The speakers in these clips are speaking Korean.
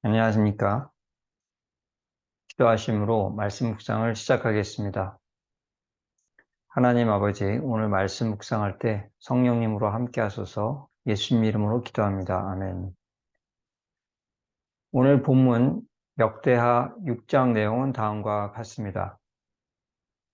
안녕하십니까. 기도하심으로 말씀 묵상을 시작하겠습니다. 하나님 아버지, 오늘 말씀 묵상할 때 성령님으로 함께 하소서. 예수님 이름으로 기도합니다. 아멘. 오늘 본문 역대하 6장 내용은 다음과 같습니다.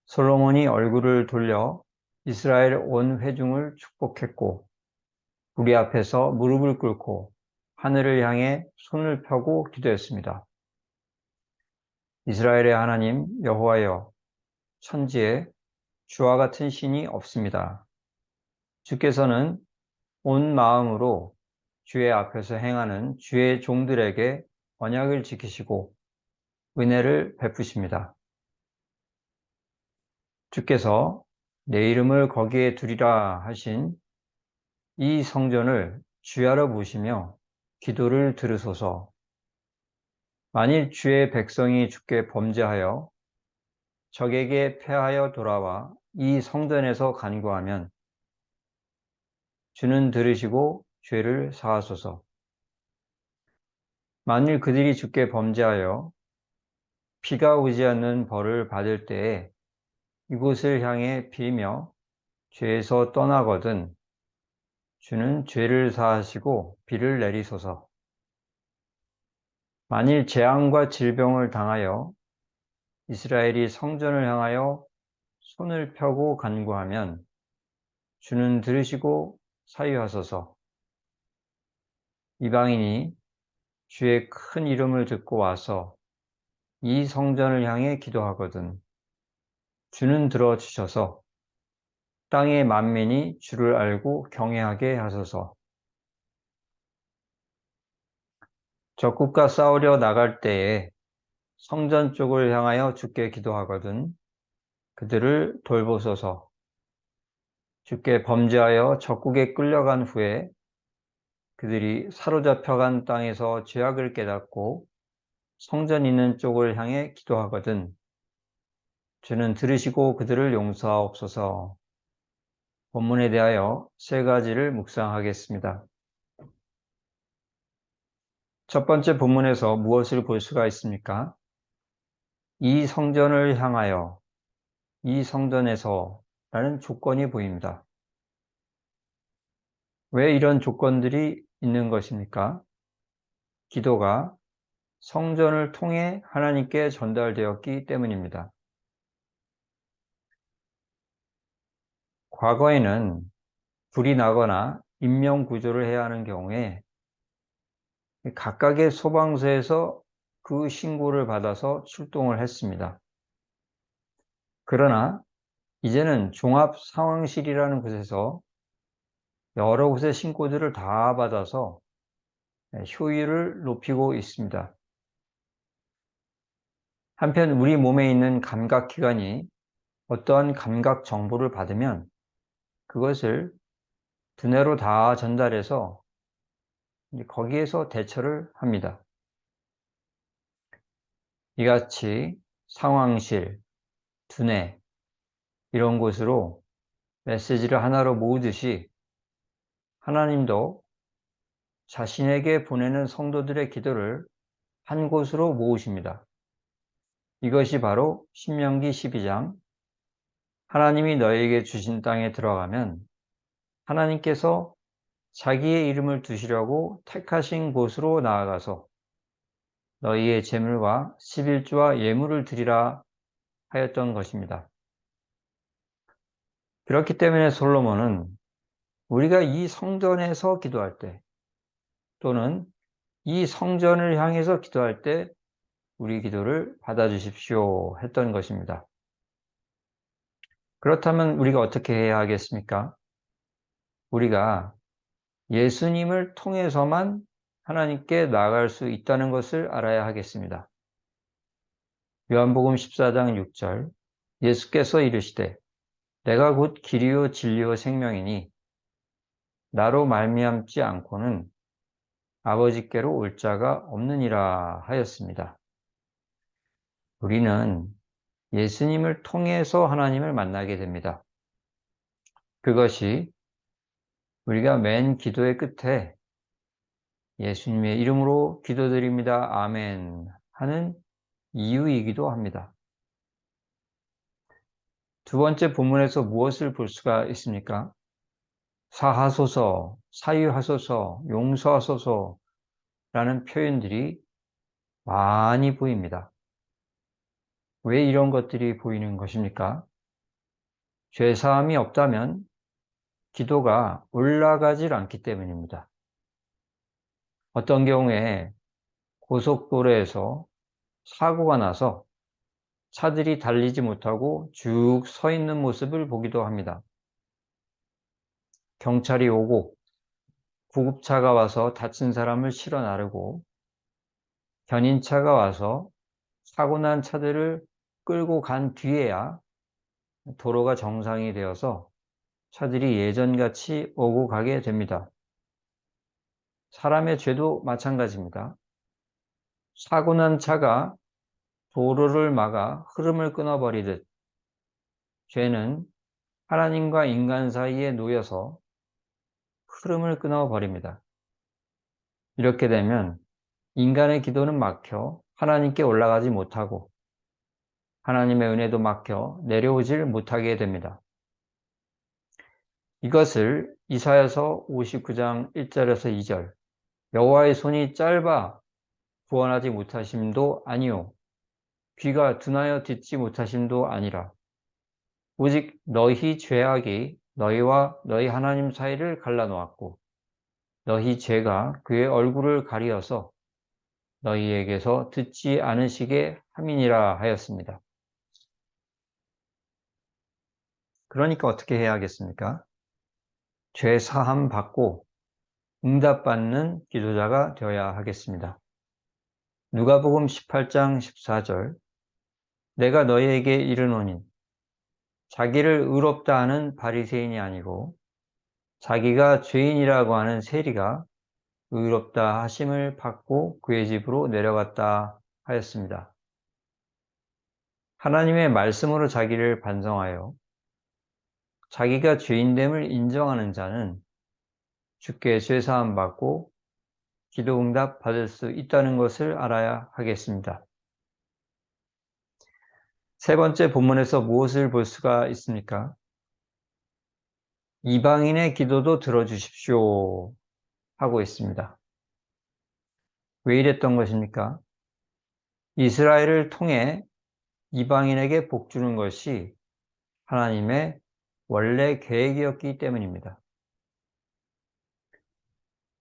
솔로몬이 얼굴을 돌려 이스라엘 온 회중을 축복했고, 우리 앞에서 무릎을 꿇고 하늘을 향해 손을 펴고 기도했습니다. 이스라엘의 하나님 여호와여, 천지에 주와 같은 신이 없습니다. 주께서는 온 마음으로 주의 앞에서 행하는 주의 종들에게 언약을 지키시고 은혜를 베푸십니다. 주께서 내 이름을 거기에 두리라 하신 이 성전을 주야로 보시며 기도를 들으소서. 만일 주의 백성이 주께 범죄하여 적에게 패하여 돌아와 이 성전에서 간구하면 주는 들으시고 죄를 사하소서. 만일 그들이 주께 범죄하여 비가 오지 않는 벌을 받을 때에 이곳을 향해 빌며 죄에서 떠나거든 주는 죄를 사하시고 비를 내리소서. 만일 재앙과 질병을 당하여 이스라엘이 성전을 향하여 손을 펴고 간구하면 주는 들으시고 사유하소서. 이방인이 주의 큰 이름을 듣고 와서 이 성전을 향해 기도하거든 주는 들어주셔서 땅의 만민이 주를 알고 경외하게 하소서. 적국과 싸우려 나갈 때에 성전 쪽을 향하여 주께 기도하거든 그들을 돌보소서. 주께 범죄하여 적국에 끌려간 후에 그들이 사로잡혀간 땅에서 죄악을 깨닫고 성전 있는 쪽을 향해 기도하거든 주는 들으시고 그들을 용서하옵소서. 본문에 대하여 세 가지를 묵상하겠습니다. 첫 번째 본문에서 무엇을 볼 수가 있습니까? 이 성전을 향하여, 이 성전에서 라는 조건이 보입니다. 왜 이런 조건들이 있는 것입니까? 기도가 성전을 통해 하나님께 전달되었기 때문입니다. 과거에는 불이 나거나 인명구조를 해야 하는 경우에 각각의 소방서에서 그 신고를 받아서 출동을 했습니다. 그러나 이제는 종합상황실이라는 곳에서 여러 곳의 신고들을 다 받아서 효율을 높이고 있습니다. 한편 우리 몸에 있는 감각기관이 어떠한 감각 정보를 받으면 그것을 두뇌로 다 전달해서 거기에서 대처를 합니다. 이같이 상황실, 두뇌 이런 곳으로 메시지를 하나로 모으듯이 하나님도 자신에게 보내는 성도들의 기도를 한 곳으로 모으십니다. 이것이 바로 신명기 12장 하나님이 너에게 주신 땅에 들어가면 하나님께서 자기의 이름을 두시려고 택하신 곳으로 나아가서 너희의 제물과 11조와 예물을 드리라 하였던 것입니다. 그렇기 때문에 솔로몬은 우리가 이 성전에서 기도할 때 또는 이 성전을 향해서 기도할 때 우리 기도를 받아주십시오 했던 것입니다. 그렇다면 우리가 어떻게 해야 하겠습니까? 우리가 예수님을 통해서만 하나님께 나아갈 수 있다는 것을 알아야 하겠습니다. 요한복음 14장 6절 예수께서 이르시되 내가 곧 길이요 진리요 생명이니 나로 말미암지 않고는 아버지께로 올 자가 없느니라 하였습니다. 우리는 예수님을 통해서 하나님을 만나게 됩니다. 그것이 우리가 맨 기도의 끝에 예수님의 이름으로 기도드립니다. 아멘 하는 이유이기도 합니다. 두 번째 본문에서 무엇을 볼 수가 있습니까? 사하소서, 사유하소서, 용서하소서 라는 표현들이 많이 보입니다. 왜 이런 것들이 보이는 것입니까? 죄사함이 없다면 기도가 올라가질 않기 때문입니다. 어떤 경우에 고속도로에서 사고가 나서 차들이 달리지 못하고 쭉 서 있는 모습을 보기도 합니다. 경찰이 오고 구급차가 와서 다친 사람을 실어 나르고 견인차가 와서 사고 난 차들을 끌고 간 뒤에야 도로가 정상이 되어서 차들이 예전같이 오고 가게 됩니다. 사람의 죄도 마찬가지입니다. 사고 난 차가 도로를 막아 흐름을 끊어버리듯 죄는 하나님과 인간 사이에 놓여서 흐름을 끊어버립니다. 이렇게 되면 인간의 기도는 막혀 하나님께 올라가지 못하고 하나님의 은혜도 막혀 내려오질 못하게 됩니다. 이것을 이사야서 59장 1절에서 2절 여호와의 손이 짧아 구원하지 못하심도 아니요 귀가 둔하여 듣지 못하심도 아니라 오직 너희 죄악이 너희와 너희 하나님 사이를 갈라놓았고 너희 죄가 그의 얼굴을 가리어서 너희에게서 듣지 않으시게 함이니라 하였습니다. 그러니까 어떻게 해야 하겠습니까? 죄 사함 받고 응답받는 기도자가 되어야 하겠습니다. 누가복음 18장 14절 내가 너희에게 이르노니 자기를 의롭다 하는 바리새인이 아니고 자기가 죄인이라고 하는 세리가 의롭다 하심을 받고 그의 집으로 내려갔다 하였습니다. 하나님의 말씀으로 자기를 반성하여 자기가 죄인됨을 인정하는 자는 주께 죄사함 받고 기도 응답 받을 수 있다는 것을 알아야 하겠습니다. 세 번째 본문에서 무엇을 볼 수가 있습니까? 이방인의 기도도 들어주십시오 하고 있습니다. 왜 이랬던 것입니까? 이스라엘을 통해 이방인에게 복 주는 것이 하나님의 원래 계획이었기 때문입니다.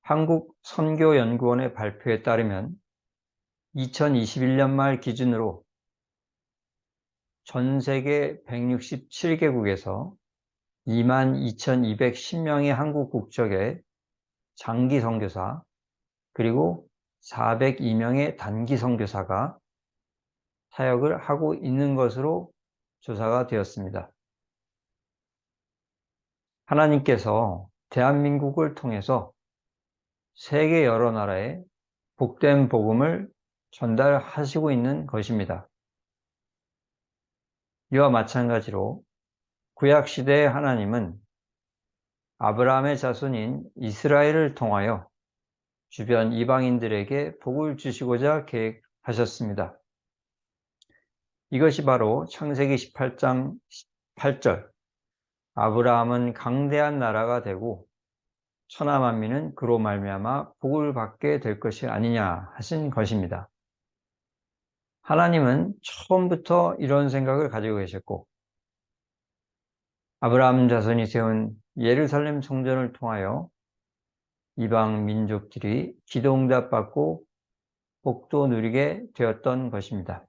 한국선교연구원의 발표에 따르면 2021년 말 기준으로 전 세계 167개국에서 22,210명의 한국 국적의 장기 선교사 그리고 402명의 단기 선교사가 사역을 하고 있는 것으로 조사가 되었습니다. 하나님께서 대한민국을 통해서 세계 여러 나라에 복된 복음을 전달하시고 있는 것입니다. 이와 마찬가지로 구약시대의 하나님은 아브라함의 자손인 이스라엘을 통하여 주변 이방인들에게 복을 주시고자 계획하셨습니다. 이것이 바로 창세기 18장 8절 아브라함은 강대한 나라가 되고 천하 만민은 그로 말미암아 복을 받게 될 것이 아니냐 하신 것입니다. 하나님은 처음부터 이런 생각을 가지고 계셨고 아브라함 자손이 세운 예루살렘 성전을 통하여 이방 민족들이 기도응답 받고 복도 누리게 되었던 것입니다.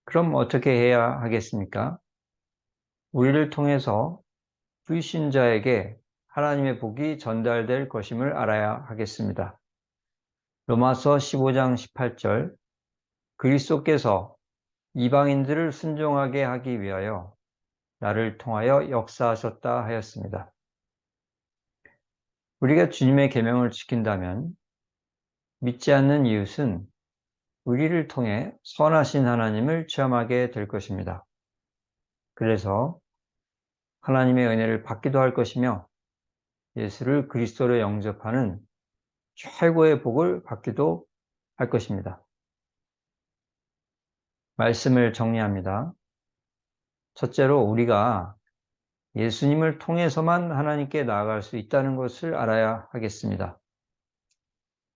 그럼 어떻게 해야 하겠습니까? 우리를 통해서 불신자에게 하나님의 복이 전달될 것임을 알아야 하겠습니다. 로마서 15장 18절 그리스도께서 이방인들을 순종하게 하기 위하여 나를 통하여 역사하셨다 하였습니다. 우리가 주님의 계명을 지킨다면 믿지 않는 이웃은 우리를 통해 선하신 하나님을 체험하게 될 것입니다. 그래서 하나님의 은혜를 받기도 할 것이며 예수를 그리스도로 영접하는 최고의 복을 받기도 할 것입니다. 말씀을 정리합니다. 첫째로 우리가 예수님을 통해서만 하나님께 나아갈 수 있다는 것을 알아야 하겠습니다.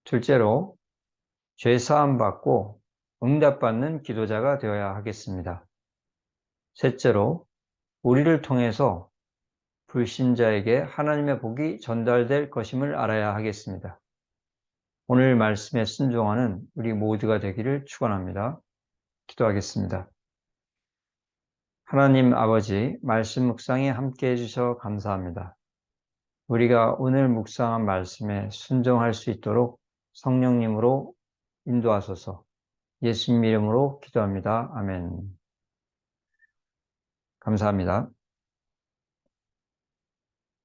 둘째로 죄사함 받고 응답받는 기도자가 되어야 하겠습니다. 셋째로 우리를 통해서 불신자에게 하나님의 복이 전달될 것임을 알아야 하겠습니다. 오늘 말씀에 순종하는 우리 모두가 되기를 축원합니다. 기도하겠습니다. 하나님 아버지, 말씀 묵상에 함께 해주셔서 감사합니다. 우리가 오늘 묵상한 말씀에 순종할 수 있도록 성령님으로 인도하소서. 예수님 이름으로 기도합니다. 아멘. 감사합니다.